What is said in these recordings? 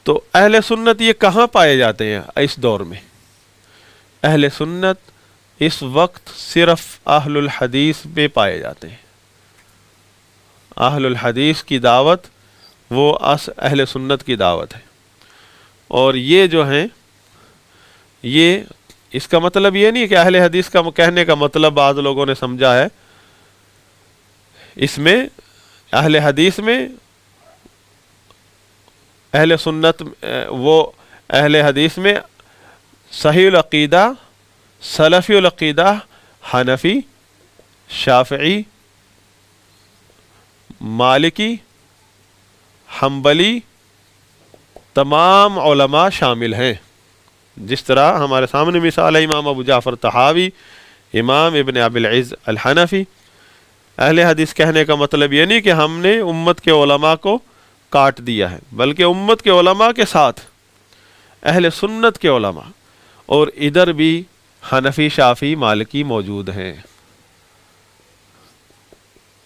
تو اہل سنت یہ کہاں پائے جاتے ہیں اس دور میں؟ اہل سنت اس وقت صرف اہل الحدیث میں پائے جاتے ہیں. اہل الحدیث کی دعوت وہ اہل سنت کی دعوت ہے. اور یہ جو ہیں یہ اس کا مطلب یہ نہیں کہ اہل حدیث کا کہنے کا مطلب بعض لوگوں نے سمجھا ہے اس میں اہل حدیث میں اہل سنت وہ اہل حدیث میں صحیح العقیدہ، سلفی العقیدہ، حنفی، شافعی، مالکی، حنبلی تمام علماء شامل ہیں. جس طرح ہمارے سامنے مثال ہے امام ابو جعفر طحاوی، امام ابن ابی العز الحنفی. اہل حدیث کہنے کا مطلب یہ نہیں کہ ہم نے امت کے علماء کو کاٹ دیا ہے، بلکہ امت کے علماء کے ساتھ اہل سنت کے علماء، اور ادھر بھی حنفی، شافعی، مالکی موجود ہیں.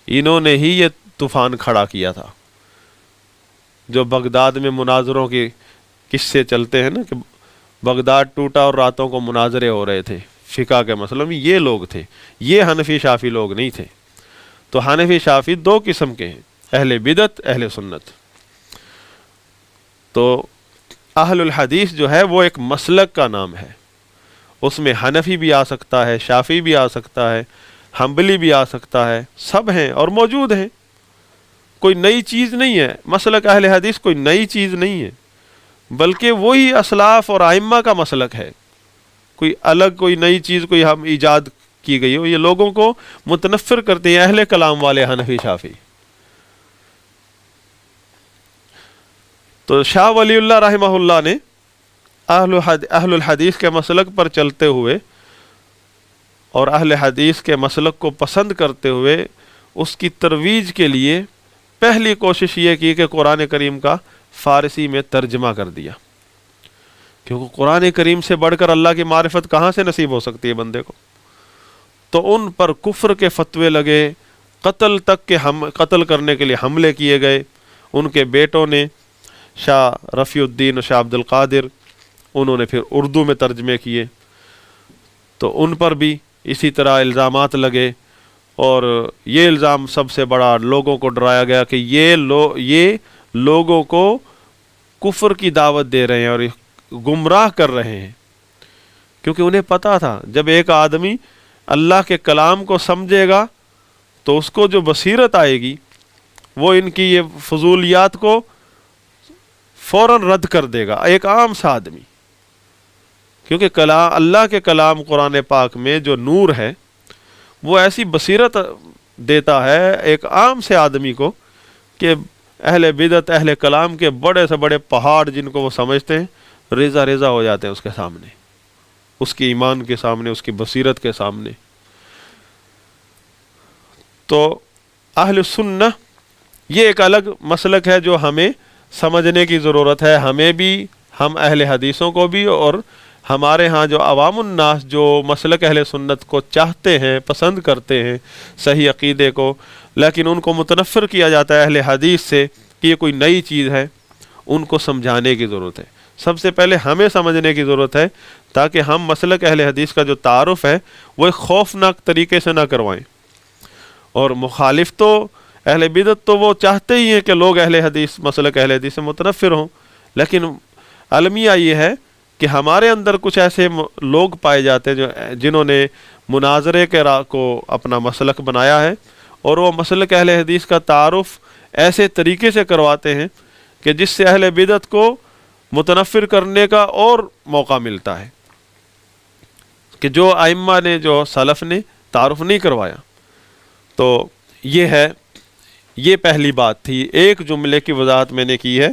انہوں نے ہی یہ طوفان کھڑا کیا تھا جو بغداد میں مناظروں کے قصے چلتے ہیں نا، کہ بغداد ٹوٹا اور راتوں کو مناظرے ہو رہے تھے فقہ کے مسئلے میں. یہ لوگ تھے، یہ حنفی شافعی لوگ نہیں تھے. تو حنفی شافعی دو قسم کے ہیں، اہل بدعت، اہل سنت. تو اہل الحدیث جو ہے وہ ایک مسلک کا نام ہے، اس میں حنفی بھی آ سکتا ہے، شافعی بھی آ سکتا ہے، حنبلی بھی آ سکتا ہے، سب ہیں اور موجود ہیں. کوئی نئی چیز نہیں ہے. مسلک اہل حدیث کوئی نئی چیز نہیں ہے، بلکہ وہی اسلاف اور ائمہ کا مسلک ہے. کوئی الگ کوئی نئی چیز کوئی ہم ایجاد کی گئی ہو، یہ لوگوں کو متنفر کرتے ہیں اہل کلام والے حنفی شافعی. تو شاہ ولی اللہ رحمہ اللہ نے اہل الحدیث کے مسلک پر چلتے ہوئے اور اہل حدیث کے مسلک کو پسند کرتے ہوئے اس کی ترویج کے لیے پہلی کوشش یہ کی کہ قرآن کریم کا فارسی میں ترجمہ کر دیا. کیونکہ قرآن کریم سے بڑھ کر اللہ کی معرفت کہاں سے نصیب ہو سکتی ہے بندے کو. تو ان پر کفر کے فتوے لگے، قتل تک کے قتل کرنے کے لیے حملے کیے گئے. ان کے بیٹوں نے شاہ رفیع الدین اور شاہ عبد القادر، انہوں نے پھر اردو میں ترجمے کیے. تو ان پر بھی اسی طرح الزامات لگے، اور یہ الزام سب سے بڑا لوگوں کو ڈرایا گیا کہ یہ لوگوں کو کفر کی دعوت دے رہے ہیں اور گمراہ کر رہے ہیں. کیونکہ انہیں پتا تھا جب ایک آدمی اللہ کے کلام کو سمجھے گا تو اس کو جو بصیرت آئے گی وہ ان کی یہ فضولیات کو فوراً رد کر دے گا، ایک عام سا آدمی. کیونکہ اللہ کے کلام قرآن پاک میں جو نور ہے وہ ایسی بصیرت دیتا ہے ایک عام سے آدمی کو کہ اہل بدعت، اہل کلام کے بڑے سے بڑے پہاڑ جن کو وہ سمجھتے ہیں ریزہ ریزہ ہو جاتے ہیں اس کے سامنے، اس کی ایمان کے سامنے، اس کی بصیرت کے سامنے. تو اہل سنہ یہ ایک الگ مسلک ہے جو ہمیں سمجھنے کی ضرورت ہے. ہمیں بھی، ہم اہل حدیثوں کو بھی، اور ہمارے ہاں جو عوام الناس جو مسلک اہل سنت کو چاہتے ہیں، پسند کرتے ہیں صحیح عقیدے کو، لیکن ان کو متنفر کیا جاتا ہے اہل حدیث سے کہ یہ کوئی نئی چیز ہے، ان کو سمجھانے کی ضرورت ہے. سب سے پہلے ہمیں سمجھنے کی ضرورت ہے تاکہ ہم مسلک اہل حدیث کا جو تعارف ہے وہ ایک خوفناک طریقے سے نہ کروائیں. اور مخالف تو اہل بدعت تو وہ چاہتے ہی ہیں کہ لوگ اہل حدیث، مسلک اہل حدیث سے متنفر ہوں، لیکن المیہ یہ ہے کہ ہمارے اندر کچھ ایسے لوگ پائے جاتے ہیں جنہوں نے مناظرے کے راہ کو اپنا مسلک بنایا ہے، اور وہ مسلک اہل حدیث کا تعارف ایسے طریقے سے کرواتے ہیں کہ جس سے اہل بدعت کو متنفر کرنے کا اور موقع ملتا ہے، کہ جو ائمہ نے، جو سلف نے تعارف نہیں کروایا. تو یہ پہلی بات تھی. ایک جملے کی وضاحت میں نے کی ہے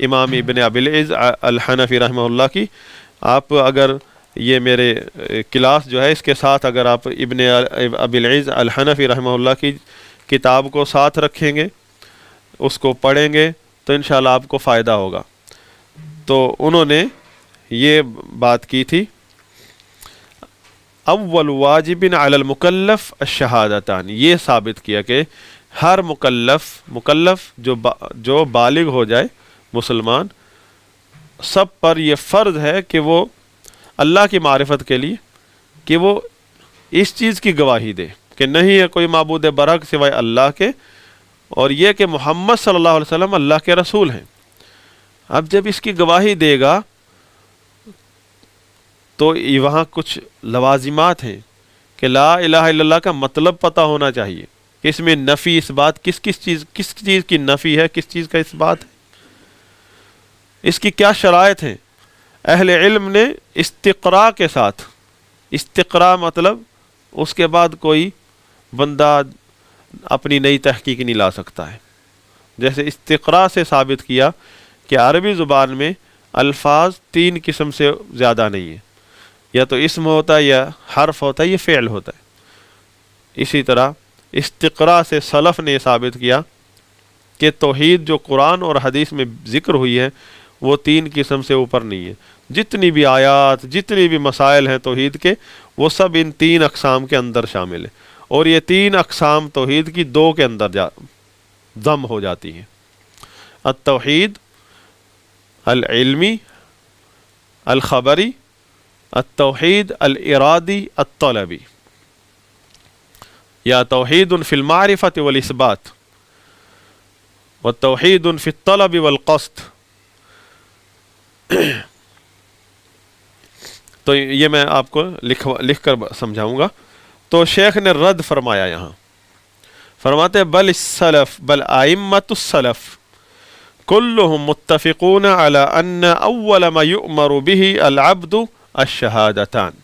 امام ابن ابی العز الحنفی رحمہ اللہ کی. آپ اگر یہ میرے کلاس جو ہے اس کے ساتھ اگر آپ ابن ابی العز الحنفی رحمہ اللہ کی کتاب کو ساتھ رکھیں گے، اس کو پڑھیں گے تو انشاءاللہ آپ کو فائدہ ہوگا. تو انہوں نے یہ بات کی تھی، اول واجب علی المکلف الشہادتان، یہ ثابت کیا کہ ہر مکلف جو بالغ ہو جائے مسلمان، سب پر یہ فرض ہے کہ وہ اللہ کی معرفت کے لیے کہ وہ اس چیز کی گواہی دے کہ نہیں ہے کوئی معبود برحق سوائے اللہ کے، اور یہ کہ محمد صلی اللہ علیہ وسلم اللہ کے رسول ہیں۔ اب جب اس کی گواہی دے گا تو وہاں کچھ لوازمات ہیں کہ لا الہ الا اللہ کا مطلب پتہ ہونا چاہیے کہ اس میں نفی اس بات کس چیز کی نفی ہے، کس چیز کا اس بات ہے، اس کی کیا شرائط ہیں۔ اہل علم نے استقراء کے ساتھ، استقراء مطلب اس کے بعد کوئی بندہ اپنی نئی تحقیق نہیں لا سکتا ہے، جیسے استقراء سے ثابت کیا کہ عربی زبان میں الفاظ 3 قسم سے زیادہ نہیں ہے، یا تو اسم ہوتا ہے، یا حرف ہوتا ہے، یا فعل ہوتا ہے۔ اسی طرح استقراء سے سلف نے ثابت کیا کہ توحید جو قرآن اور حدیث میں ذکر ہوئی ہے وہ 3 قسم سے اوپر نہیں ہے، جتنی بھی آیات، جتنی بھی مسائل ہیں توحید کے، وہ سب ان 3 اقسام کے اندر شامل ہیں، اور یہ 3 اقسام توحید کی 2 کے اندر ضم ہو جاتی ہیں: التوحید العلمی الخبری، التوحید الارادی الطلبی، یا توحید فی المعرفۃ والاثبات، والتوحید فی الطلب والقصد۔ تو یہ میں آپ کو لکھ کر سمجھاؤں گا۔ تو شیخ نے رد فرمایا، یہاں فرماتے ہیں بل السلف بل ائمۃ السلف كلهم متفقون على ان اول ما يؤمر به العبد الشہادتان۔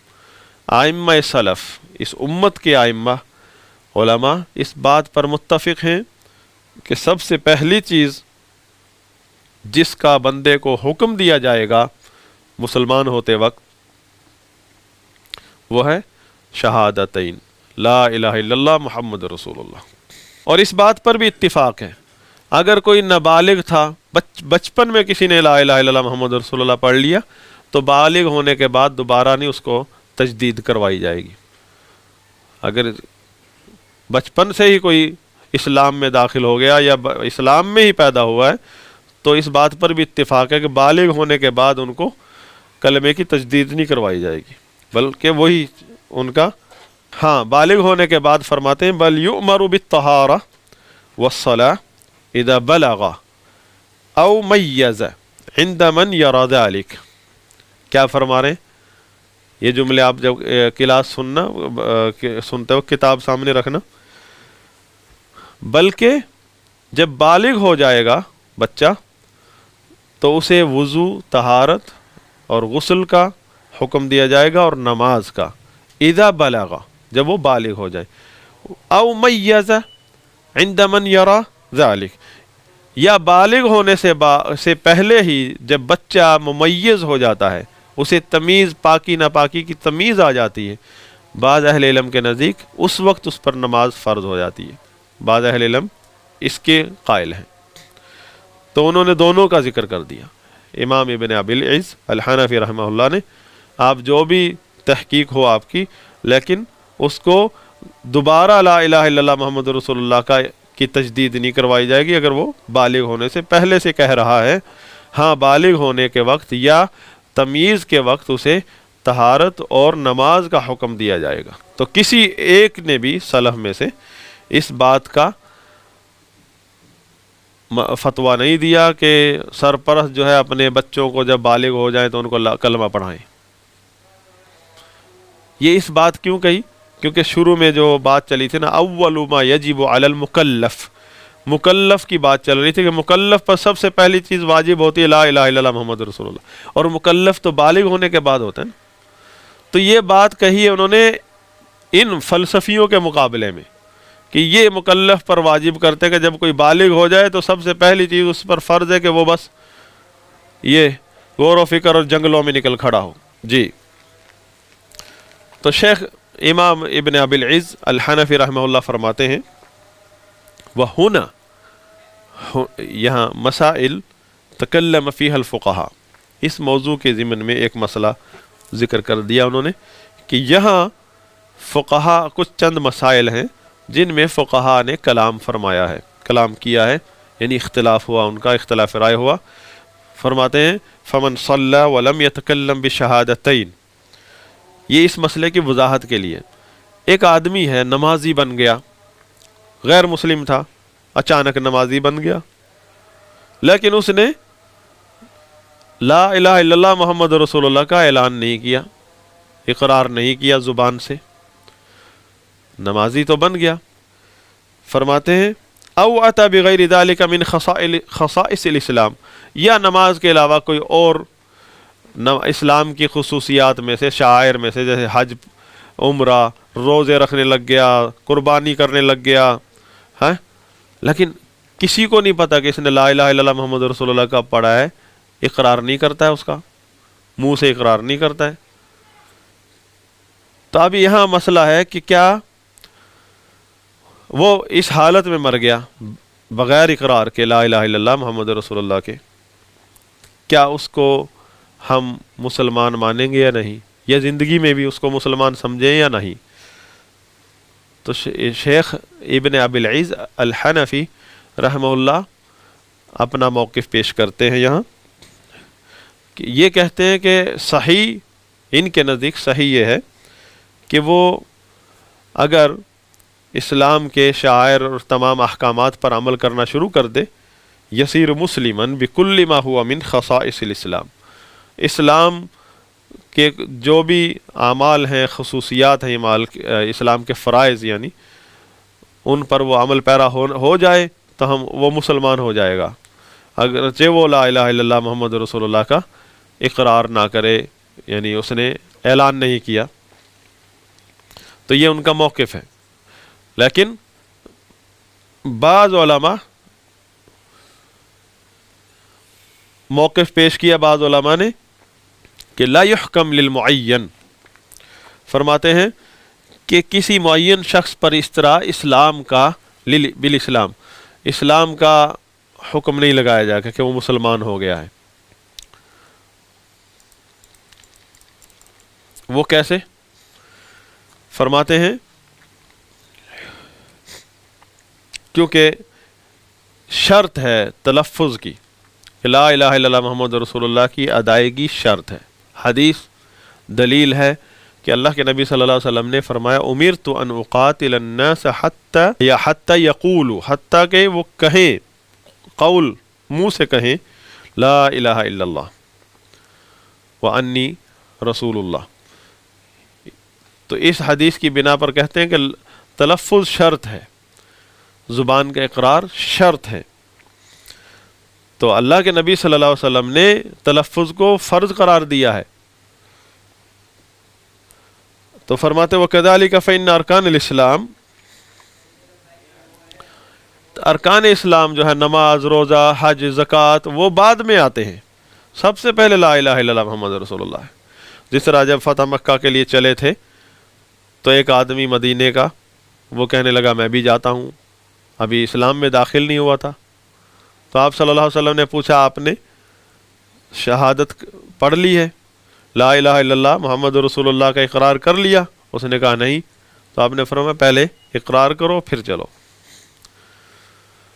ائمہ سلف، اس امت کے ائمہ علماء اس بات پر متفق ہیں کہ سب سے پہلی چیز جس کا بندے کو حکم دیا جائے گا مسلمان ہوتے وقت وہ ہے شہادتین، لا الہ الا اللہ محمد رسول اللہ۔ اور اس بات پر بھی اتفاق ہے، اگر کوئی نابالغ تھا، بچپن میں کسی نے لا الہ الا اللہ محمد رسول اللہ پڑھ لیا، تو بالغ ہونے کے بعد دوبارہ نہیں اس کو تجدید کروائی جائے گی۔ اگر بچپن سے ہی کوئی اسلام میں داخل ہو گیا یا اسلام میں ہی پیدا ہوا ہے تو اس بات پر بھی اتفاق ہے کہ بالغ ہونے کے بعد ان کو کلمے کی تجدید نہیں کروائی جائے گی، بلکہ وہی ان کا، ہاں بالغ ہونے کے بعد فرماتے ہیں بل یؤمر بالطہارہ والصلاۃ اذا بلغ او میز عند من یری ذلک۔ کیا فرما رہے ہیں؟ یہ جملے آپ جب کلاس سنتے ہو کتاب سامنے رکھنا۔ بلکہ جب بالغ ہو جائے گا بچہ تو اسے وضو، طہارت اور غسل کا حکم دیا جائے گا، اور نماز کا، اذا بلغ، جب وہ بالغ ہو جائے، او میز عند من یری ذلک، یا بالغ ہونے سے پہلے ہی جب بچہ ممیز ہو جاتا ہے، اسے تمیز، پاکی ناپاکی کی تمیز آ جاتی ہے، بعض اہل علم کے نزدیک اس وقت اس پر نماز فرض ہو جاتی ہے۔ بعض اہل علم اس کے قائل ہیں، تو انہوں نے دونوں کا ذکر کر دیا۔ امام ابن ابی العز الحنفی رحمہ اللہ نے، آپ جو بھی تحقیق ہو آپ کی، لیکن اس کو دوبارہ لا الہ الا اللہ محمد رسول اللہ کی تجدید نہیں کروائی جائے گی اگر وہ بالغ ہونے سے پہلے سے کہہ رہا ہے۔ ہاں بالغ ہونے کے وقت یا تمیز کے وقت اسے طہارت اور نماز کا حکم دیا جائے گا۔ تو کسی ایک نے بھی سلف میں سے اس بات کا فتویٰ نہیں دیا کہ سرپرست جو ہے اپنے بچوں کو جب بالغ ہو جائیں تو ان کو کلمہ پڑھائیں۔ یہ اس بات کیوں کہی؟ کیونکہ شروع میں جو بات چلی تھی نا، اول ما یجب علی المکلف، مکلف کی بات چل رہی تھی کہ مکلف پر سب سے پہلی چیز واجب ہوتی ہے لا الہ الا اللہ محمد رسول اللہ، اور مکلف تو بالغ ہونے کے بعد ہوتا ہے نا۔ تو یہ بات کہی ہے انہوں نے ان فلسفیوں کے مقابلے میں کہ یہ مکلف پر واجب کرتے کہ جب کوئی بالغ ہو جائے تو سب سے پہلی چیز اس پر فرض ہے کہ وہ بس یہ غور و فکر اور جنگلوں میں نکل کھڑا ہو۔ جی، تو شیخ امام ابن ابی العز الحنفی رحمہ اللہ فرماتے ہیں وَهُنَا، یہاں مسائل تکلم فیہا الفقہاء، اس موضوع کے ضمن میں ایک مسئلہ ذکر کر دیا انہوں نے کہ یہاں فقہاء کچھ چند مسائل ہیں جن میں فقہاء نے کلام فرمایا ہے، کلام کیا ہے، یعنی اختلاف ہوا، ان کا اختلاف رائے ہوا۔ فرماتے ہیں فمن صلی ولم یتکلم بشہادتین، یہ اس مسئلے کی وضاحت کے لیے، ایک آدمی ہے نمازی بن گیا، غیر مسلم تھا، اچانک نمازی بن گیا، لیکن اس نے لا الہ الا اللہ محمد رسول اللہ کا اعلان نہیں کیا، اقرار نہیں کیا زبان سے، نمازی تو بن گیا۔ فرماتے ہیں او اتا بغیر ذلک من خصائص الاسلام، یا نماز کے علاوہ کوئی اور اسلام کی خصوصیات میں سے، شعائر میں سے، جیسے حج، عمرہ، روزے رکھنے لگ گیا، قربانی کرنے لگ گیا، ہاں، لیکن کسی کو نہیں پتا کہ اس نے لا الہ الا اللہ محمد رسول اللہ کا پڑھا ہے، اقرار نہیں کرتا ہے، اس کا منہ سے اقرار نہیں کرتا ہے۔ تو اب یہاں مسئلہ ہے کہ کیا وہ اس حالت میں مر گیا بغیر اقرار کے لا الہ الا اللہ محمد رسول اللہ کے، کیا اس کو ہم مسلمان مانیں گے یا نہیں، یا زندگی میں بھی اس کو مسلمان سمجھیں یا نہیں؟ تو شیخ ابن ابی العز الحنفی رحمہ اللہ اپنا موقف پیش کرتے ہیں یہاں، کہ یہ کہتے ہیں کہ صحیح، ان کے نزدیک صحیح یہ ہے کہ وہ اگر اسلام کے شعائر اور تمام احکامات پر عمل کرنا شروع کر دے، یصیر مسلماً بکل ما ہوا من خصائص الاسلام، اسلام کے جو بھی اعمال ہیں، خصوصیات ہیں اسلام کے فرائض، یعنی ان پر وہ عمل پیرا ہو جائے تو وہ مسلمان ہو جائے گا، اگرچہ وہ لا الہ الا اللہ محمد رسول اللہ کا اقرار نہ کرے، یعنی اس نے اعلان نہیں کیا۔ تو یہ ان کا موقف ہے، لیکن بعض علماء موقف پیش کیا، بعض علماء نے، کہ لا یحکم للمعین، فرماتے ہیں کہ کسی معین شخص پر اس طرح اسلام کا بالاسلام، اسلام کا حکم نہیں لگایا جائے گا کہ وہ مسلمان ہو گیا ہے۔ وہ کیسے؟ فرماتے ہیں کیونکہ شرط ہے تلفظ کی، لا الہ الا اللہ محمد رسول اللہ کی ادائیگی شرط ہے۔ حدیث دلیل ہے کہ اللہ کے نبی صلی اللہ علیہ وسلم نے فرمایا امرت ان اقاتل الناس حتی یقولوا، حتیٰ کہ وہ کہیں، قول منہ سے کہیں، لا الہ الا اللہ وانی رسول اللہ۔ تو اس حدیث کی بنا پر کہتے ہیں کہ تلفظ شرط ہے، زبان کا اقرار شرط ہے۔ تو اللہ کے نبی صلی اللہ علیہ وسلم نے تلفظ کو فرض قرار دیا ہے۔ تو فرماتے وَكَذَلِكَ فَإِنَّ أَرْكَانَ الْإِسْلَامِ، ارکان اسلام جو ہے نماز، روزہ، حج، زکوٰۃ، وہ بعد میں آتے ہیں، سب سے پہلے لا الہ الا اللہ محمد رسول اللہ ہے۔ جس طرح جب فتح مکہ کے لیے چلے تھے تو ایک آدمی مدینے کا، وہ کہنے لگا میں بھی جاتا ہوں، ابھی اسلام میں داخل نہیں ہوا تھا، تو آپ صلی اللہ علیہ وسلم نے پوچھا آپ نے شہادت پڑھ لی ہے، لا الہ الا اللہ محمد رسول اللہ کا اقرار کر لیا؟ اس نے کہا نہیں۔ تو آپ نے فرمایا پہلے اقرار کرو پھر چلو۔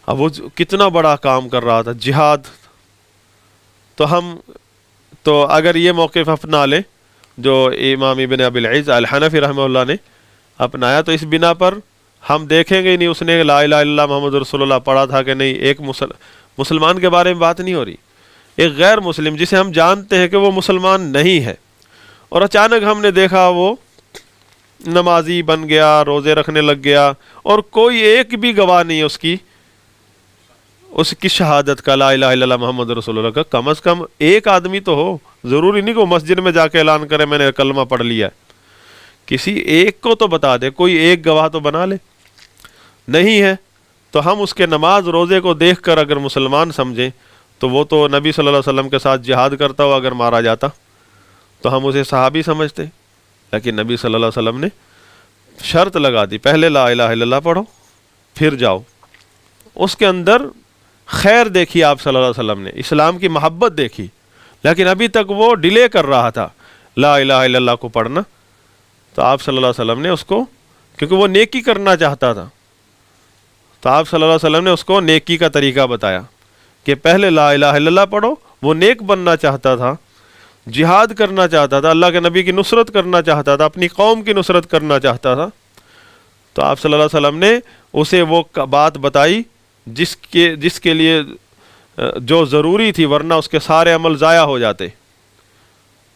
اب وہ کتنا بڑا کام کر رہا تھا، جہاد۔ تو اگر یہ موقف اپنا لیں جو امام ابن ابی العز الحنفی رحمہ اللہ نے اپنایا، تو اس بنا پر ہم دیکھیں گے نہیں اس نے لا الہ الا اللہ محمد رسول اللہ پڑھا تھا کہ نہیں۔ ایک مسلمان کے بارے میں بات نہیں ہو رہی، ایک غیر مسلم جسے ہم جانتے ہیں کہ وہ مسلمان نہیں ہے، اور اچانک ہم نے دیکھا وہ نمازی بن گیا، روزے رکھنے لگ گیا، اور کوئی ایک بھی گواہ نہیں ہے اس کی شہادت کا، لا الہ الا اللہ محمد رسول اللہ کا۔ کم از کم ایک آدمی تو ہو، ضروری نہیں کہ وہ مسجد میں جا کے اعلان کرے میں نے کلمہ پڑھ لیا ہے، کسی ایک کو تو بتا دے، کوئی ایک گواہ تو بنا لے۔ نہیں ہے تو ہم اس کے نماز روزے کو دیکھ کر اگر مسلمان سمجھیں تو وہ تو نبی صلی اللہ علیہ وسلم کے ساتھ جہاد کرتا ہوا اگر مارا جاتا تو ہم اسے صحابی سمجھتے، لیکن نبی صلی اللہ علیہ وسلم نے شرط لگا دی، پہلے لا الہ الا اللہ پڑھو پھر جاؤ۔ اس کے اندر خیر دیکھی آپ صلی اللہ علیہ وسلم نے، اسلام کی محبت دیکھی، لیکن ابھی تک وہ ڈیلے کر رہا تھا لا الہ الا اللہ کو پڑھنا۔ تو آپ صلی اللہ علیہ وسلم نے اس کو، کیونکہ وہ نیکی کرنا چاہتا تھا، تو آپ صلی اللہ علیہ وسلم نے اس کو نیکی کا طریقہ بتایا کہ پہلے لا الہ الا اللہ پڑھو وہ نیک بننا چاہتا تھا، جہاد کرنا چاہتا تھا، اللہ کے نبی کی نصرت کرنا چاہتا تھا، اپنی قوم کی نصرت کرنا چاہتا تھا، تو آپ صلی اللہ علیہ وسلم نے اسے وہ بات بتائی جس کے لیے جو ضروری تھی، ورنہ اس کے سارے عمل ضائع ہو جاتے،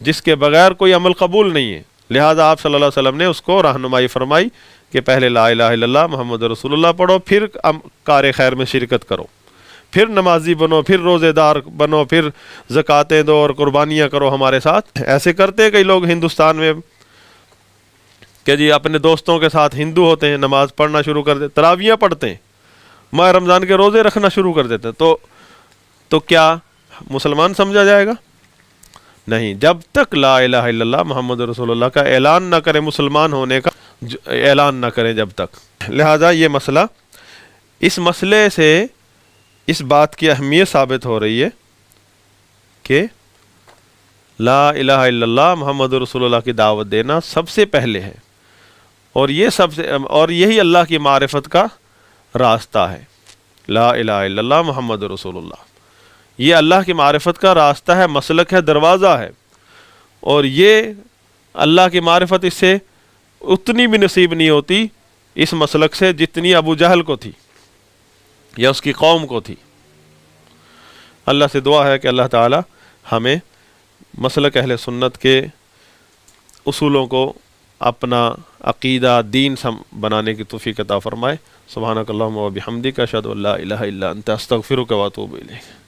جس کے بغیر کوئی عمل قبول نہیں ہے۔ لہٰذا آپ صلی اللہ علیہ وسلم نے اس کو رہنمائی فرمائی کہ پہلے لا الہ الا اللہ محمد رسول اللہ پڑھو، پھر کار خیر میں شرکت کرو، پھر نمازی بنو، پھر روزے دار بنو، پھر زکاتیں دو اور قربانیاں کرو ہمارے ساتھ۔ ایسے کرتے ہیں کئی لوگ ہندوستان میں کہ جی اپنے دوستوں کے ساتھ ہندو ہوتے ہیں، نماز پڑھنا شروع کر دیتے، تراویحیں پڑھتے ہیں، ماہ رمضان کے روزے رکھنا شروع کر دیتے ہیں، تو کیا مسلمان سمجھا جائے گا؟ نہیں، جب تک لا الہ الا اللہ محمد رسول اللہ کا اعلان نہ کریں، مسلمان ہونے کا اعلان نہ کریں جب تک۔ لہٰذا یہ مسئلہ، اس مسئلے سے اس بات کی اہمیت ثابت ہو رہی ہے کہ لا الہ الا اللہ محمد رسول اللہ کی دعوت دینا سب سے پہلے ہے، اور یہی اللہ کی معرفت کا راستہ ہے۔ لا الہ الا اللہ محمد رسول اللہ، یہ اللہ کی معرفت کا راستہ ہے، مسلک ہے، دروازہ ہے، اور یہ اللہ کی معرفت اس سے اتنی بھی نصیب نہیں ہوتی اس مسلک سے جتنی ابو جہل کو تھی یا اس کی قوم کو تھی۔ اللہ سے دعا ہے کہ اللہ تعالی ہمیں مسلک اہل سنت کے اصولوں کو اپنا عقیدہ دین بنانے کی توفیق عطا فرمائے۔ سبحانک اللہم و بحمدک، اشہد ان لا الہ الا انت، استغفرک و اتوب الیک۔